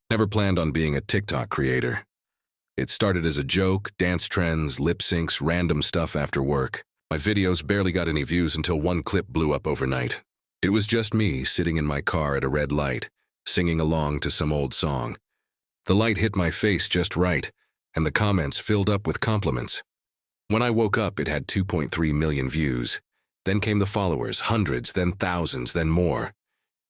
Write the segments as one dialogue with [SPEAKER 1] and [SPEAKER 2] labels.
[SPEAKER 1] Never planned on being a TikTok creator. It started as a joke, dance trends, lip syncs, random stuff after work. My videos barely got any views until one clip blew up overnight. It was just me sitting in my car at a red light, singing along to some old song. The light hit my face just right, and the comments filled up with compliments. When I woke up, it had 2.3 million views. Then came the followers, hundreds, then thousands, then more.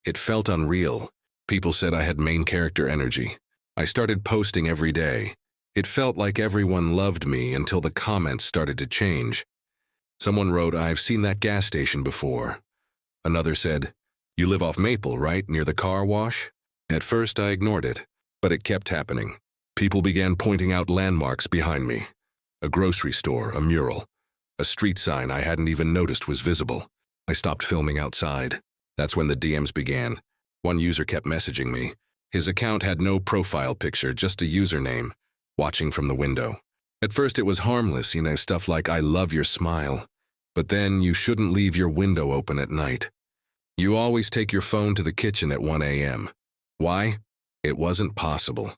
[SPEAKER 1] It felt unreal. People said I had main character energy. I started posting every day. It felt like everyone loved me until the comments started to change. Someone wrote, "I've seen that gas station before." Another said, "You live off Maple, right, near the car wash?" At first I ignored it, but it kept happening. People began pointing out landmarks behind me. A grocery store, a mural. A street sign I hadn't even noticed was visible. I stopped filming outside. That's when the DMs began. One user kept messaging me. His account had no profile picture, just a username, watching from the window. At first it was harmless, stuff like, "I love your smile." But then, "You shouldn't leave your window open at night." "You always take your phone to the kitchen at 1 a.m. Why? It wasn't possible.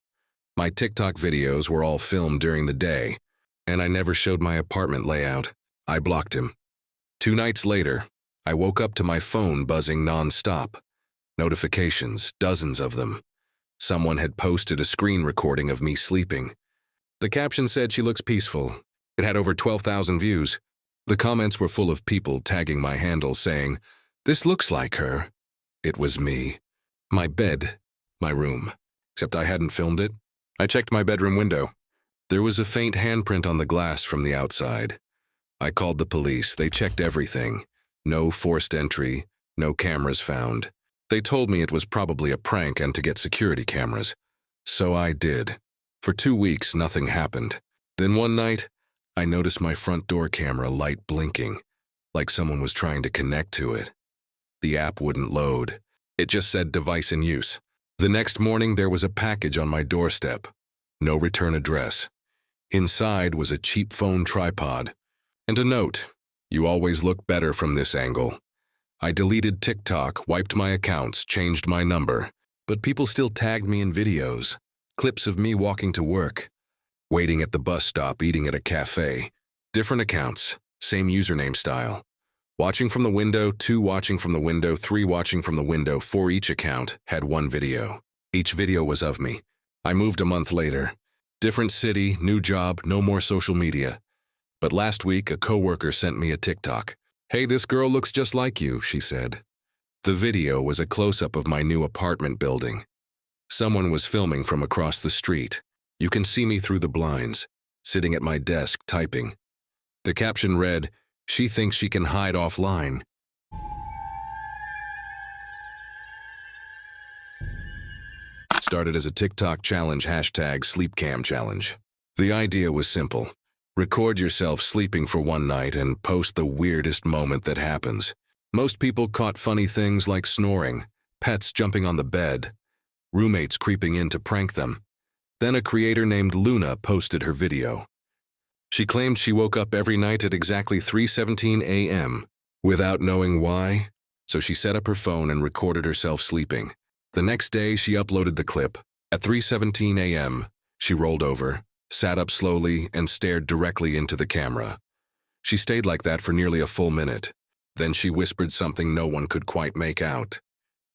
[SPEAKER 1] My TikTok videos were all filmed during the day, and I never showed my apartment layout. I blocked him. 2 nights later, I woke up to my phone buzzing non-stop. Notifications, dozens of them. Someone had posted a screen recording of me sleeping. The caption said, "She looks peaceful." It had over 12,000 views. The comments were full of people tagging my handle saying, "This looks like her." It was me. My bed, my room. Except I hadn't filmed it. I checked my bedroom window. There was a faint handprint on the glass from the outside. I called the police. They checked everything. No forced entry, no cameras found. They told me it was probably a prank and to get security cameras. So I did. For 2 weeks, nothing happened. Then one night, I noticed my front door camera light blinking, like someone was trying to connect to it. The app wouldn't load. It just said "device in use." The next morning, there was a package on my doorstep. No return address. Inside was a cheap phone tripod. And a note, "You always look better from this angle." I deleted TikTok, wiped my accounts, changed my number. But people still tagged me in videos. Clips of me walking to work, waiting at the bus stop, eating at a cafe. Different accounts, same username style. Watching from the window, 2 watching from the window, 3 watching from the window, 4 each account, had 1 video. Each video was of me. I moved a month later. Different city, new job, no more social media. But last week, a coworker sent me a TikTok. "Hey, this girl looks just like you," she said. The video was a close-up of my new apartment building. Someone was filming from across the street. You can see me through the blinds, sitting at my desk typing. The caption read, "She thinks she can hide offline." It started as a TikTok challenge, #SleepCam challenge. The idea was simple. Record yourself sleeping for 1 night and post the weirdest moment that happens. Most people caught funny things like snoring, pets jumping on the bed, roommates creeping in to prank them. Then a creator named Luna posted her video. She claimed she woke up every night at exactly 3:17 a.m. without knowing why, so she set up her phone and recorded herself sleeping. The next day, she uploaded the clip. At 3:17 a.m., she rolled over, sat up slowly, and stared directly into the camera. She stayed like that for nearly a full minute. Then she whispered something no one could quite make out.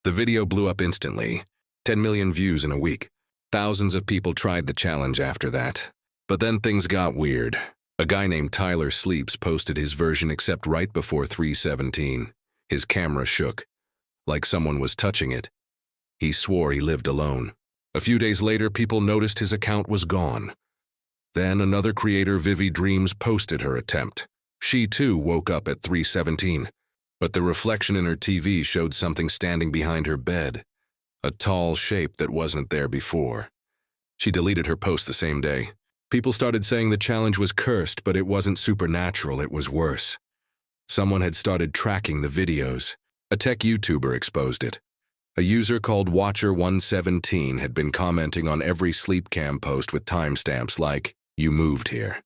[SPEAKER 1] The video blew up instantly. 10 million views in a week. Thousands of people tried the challenge after that. But then things got weird. A guy named Tyler Sleeps posted his version except right before 3:17. His camera shook, like someone was touching it. He swore he lived alone. A few days later, people noticed his account was gone. Then another creator, Vivi Dreams, posted her attempt. She too woke up at 3:17, but the reflection in her TV showed something standing behind her bed, a tall shape that wasn't there before. She deleted her post the same day. People started saying the challenge was cursed, but it wasn't supernatural, it was worse. Someone had started tracking the videos. A tech YouTuber exposed it. A user called Watcher117 had been commenting on every SleepCam post with timestamps like, "You moved here."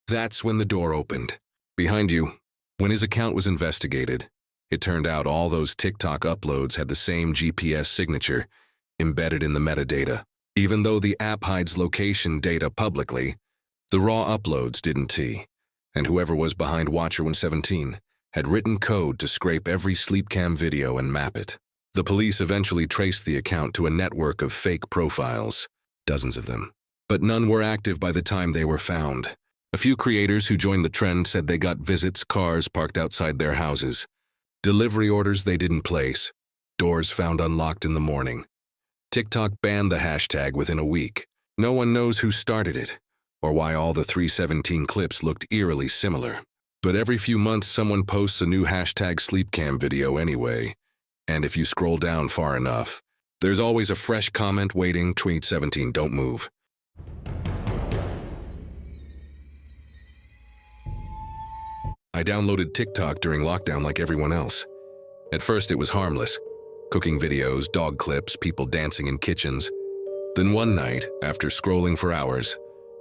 [SPEAKER 1] That's when the door opened. Behind you. When his account was investigated, it turned out all those TikTok uploads had the same GPS signature embedded in the metadata. Even though the app hides location data publicly, the raw uploads didn't. And whoever was behind Watcher 117 had written code to scrape every sleepcam video and map it. The police eventually traced the account to a network of fake profiles, dozens of them. But none were active by the time they were found. A few creators who joined the trend said they got visits, cars parked outside their houses, delivery orders they didn't place, doors found unlocked in the morning. TikTok banned the hashtag within a week. No one knows who started it, or why all the 317 clips looked eerily similar. But every few months someone posts a new hashtag sleepcam video anyway, and if you scroll down far enough, there's always a fresh comment waiting. Tweet 17, don't move. I downloaded TikTok during lockdown like everyone else. At first it was harmless. Cooking videos, dog clips, people dancing in kitchens. Then one night, after scrolling for hours,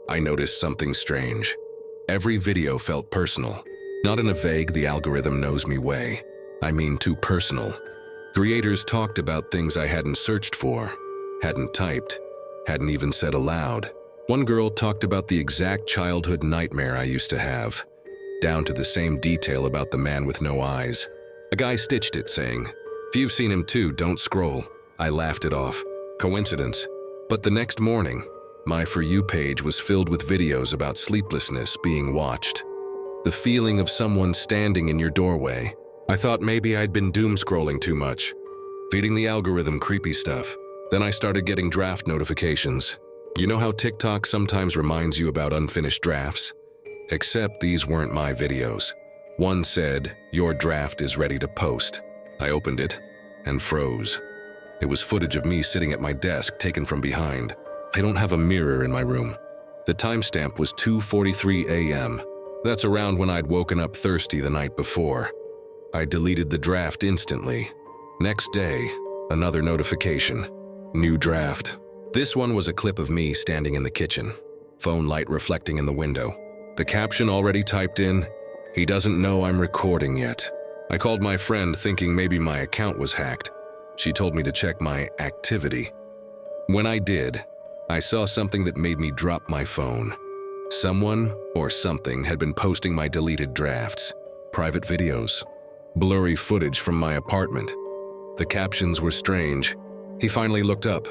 [SPEAKER 1] I noticed something strange. Every video felt personal. Not in a vague, the algorithm knows me way. I mean too personal. Creators talked about things I hadn't searched for, hadn't typed, hadn't even said aloud. One girl talked about the exact childhood nightmare I used to have, down to the same detail about the man with no eyes. A guy stitched it saying, "If you've seen him too, don't scroll." I laughed it off. Coincidence. But the next morning, my For You page was filled with videos about sleeplessness being watched. The feeling of someone standing in your doorway. I thought maybe I'd been doom scrolling too much, feeding the algorithm creepy stuff. Then I started getting draft notifications. You know how TikTok sometimes reminds you about unfinished drafts? Except these weren't my videos. One said, "Your draft is ready to post." I opened it and froze. It was footage of me sitting at my desk taken from behind. I don't have a mirror in my room. The timestamp was 2:43 a.m. That's around when I'd woken up thirsty the night before. I deleted the draft instantly. Next day, another notification. New draft. This one was a clip of me standing in the kitchen, phone light reflecting in the window. The caption already typed in, "He doesn't know I'm recording yet." I called my friend thinking maybe my account was hacked. She told me to check my activity. When I did, I saw something that made me drop my phone. Someone or something had been posting my deleted drafts, private videos, blurry footage from my apartment. The captions were strange. He finally looked up.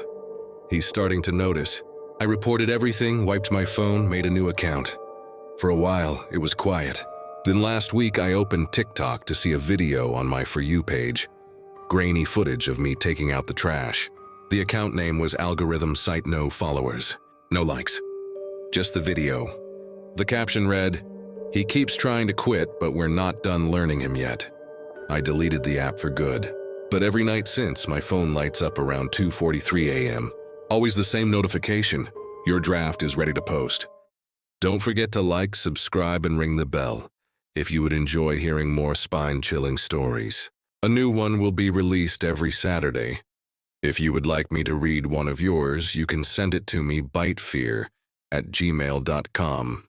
[SPEAKER 1] He's starting to notice. I reported everything, wiped my phone, made a new account. For a while, it was quiet. Then last week, I opened TikTok to see a video on my For You page. Grainy footage of me taking out the trash. The account name was Algorithm Site No Followers. No likes. Just the video. The caption read, "He keeps trying to quit, but we're not done learning him yet." I deleted the app for good. But every night since, my phone lights up around 2:43 a.m. Always the same notification. Your draft is ready to post. Don't forget to like, subscribe, and ring the bell if you would enjoy hearing more spine-chilling stories. A new one will be released every Saturday. If you would like me to read one of yours, you can send it to me bitefear@gmail.com.